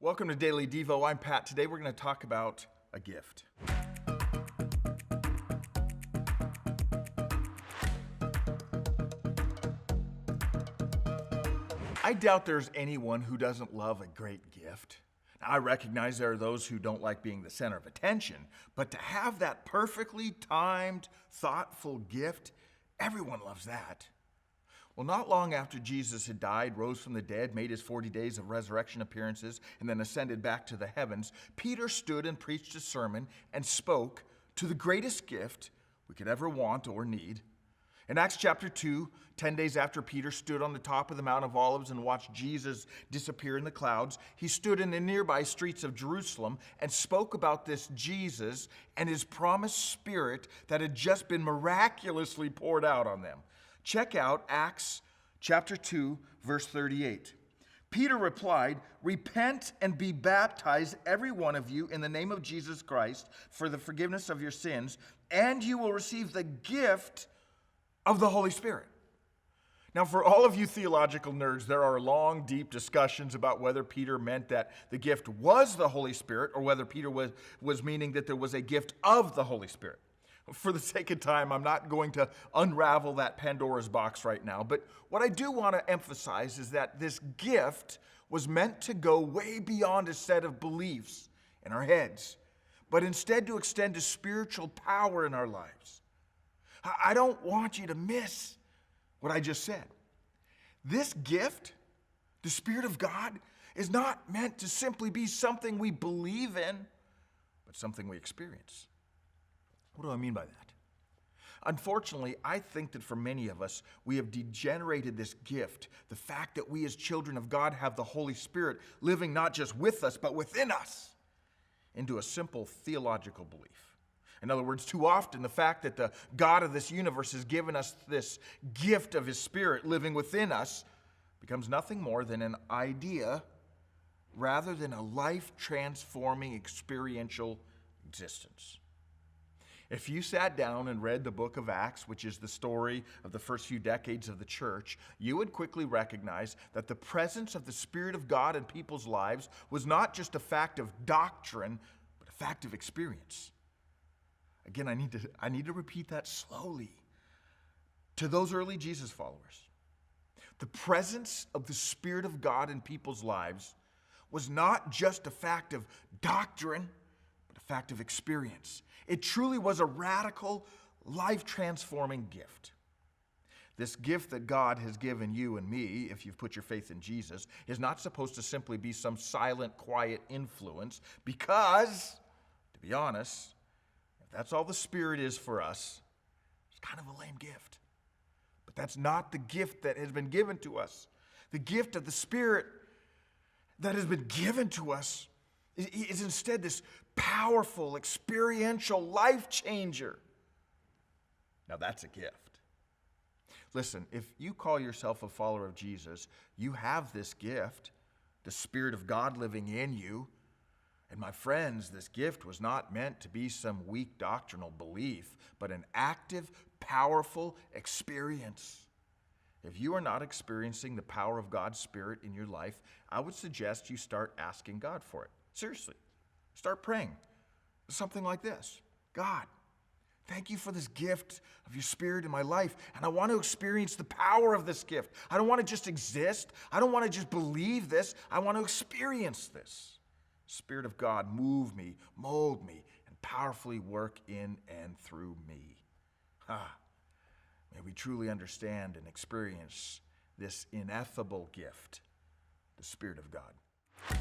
Welcome to Daily Devo. I'm Pat. Today we're going to talk about a gift. I doubt there's anyone who doesn't love a great gift. Now, I recognize there are those who don't like being the center of attention, but to have that perfectly timed, thoughtful gift, everyone loves that. Well, not long after Jesus had died, rose from the dead, made his 40 days of resurrection appearances, and then ascended back to the heavens, Peter stood and preached a sermon and spoke to the greatest gift we could ever want or need. In Acts chapter 2, 10 days after Peter stood on the top of the Mount of Olives and watched Jesus disappear in the clouds, he stood in the nearby streets of Jerusalem and spoke about this Jesus and his promised Spirit that had just been miraculously poured out on them. Check out Acts chapter 2, verse 38. Peter replied, "Repent and be baptized, every one of you, in the name of Jesus Christ for the forgiveness of your sins, and you will receive the gift of the Holy Spirit." Now, for all of you theological nerds, there are long, deep discussions about whether Peter meant that the gift was the Holy Spirit or whether Peter was meaning that there was a gift of the Holy Spirit. For the sake of time, I'm not going to unravel that Pandora's box right now, but what I do want to emphasize is that this gift was meant to go way beyond a set of beliefs in our heads, but instead to extend to spiritual power in our lives. I don't want you to miss what I just said. This gift, the Spirit of God, is not meant to simply be something we believe in, but something we experience. What do I mean by that? Unfortunately, I think that for many of us, we have degenerated this gift, the fact that we as children of God have the Holy Spirit living not just with us, but within us, into a simple theological belief. In other words, too often the fact that the God of this universe has given us this gift of His Spirit living within us becomes nothing more than an idea rather than a life-transforming experiential existence. If you sat down and read the book of Acts, which is the story of the first few decades of the church, you would quickly recognize that the presence of the Spirit of God in people's lives was not just a fact of doctrine, but a fact of experience. Again, I need to repeat that slowly. To those early Jesus followers, the presence of the Spirit of God in people's lives was not just a fact of doctrine, but a fact of experience. It truly was a radical, life-transforming gift. This gift that God has given you and me, if you've put your faith in Jesus, is not supposed to simply be some silent, quiet influence because, to be honest, if that's all the Spirit is for us, it's kind of a lame gift. But that's not the gift that has been given to us. The gift of the Spirit that has been given to us is instead this powerful, experiential life changer. Now that's a gift. Listen, if you call yourself a follower of Jesus, you have this gift, the Spirit of God living in you. And my friends, this gift was not meant to be some weak doctrinal belief, but an active, powerful experience. If you are not experiencing the power of God's Spirit in your life, I would suggest you start asking God for it. Seriously, start praying. Something like this: God, thank you for this gift of your Spirit in my life, and I want to experience the power of this gift. I don't want to just exist. I don't want to just believe this. I want to experience this. Spirit of God, move me, mold me, and powerfully work in and through me. May we truly understand and experience this ineffable gift, the Spirit of God.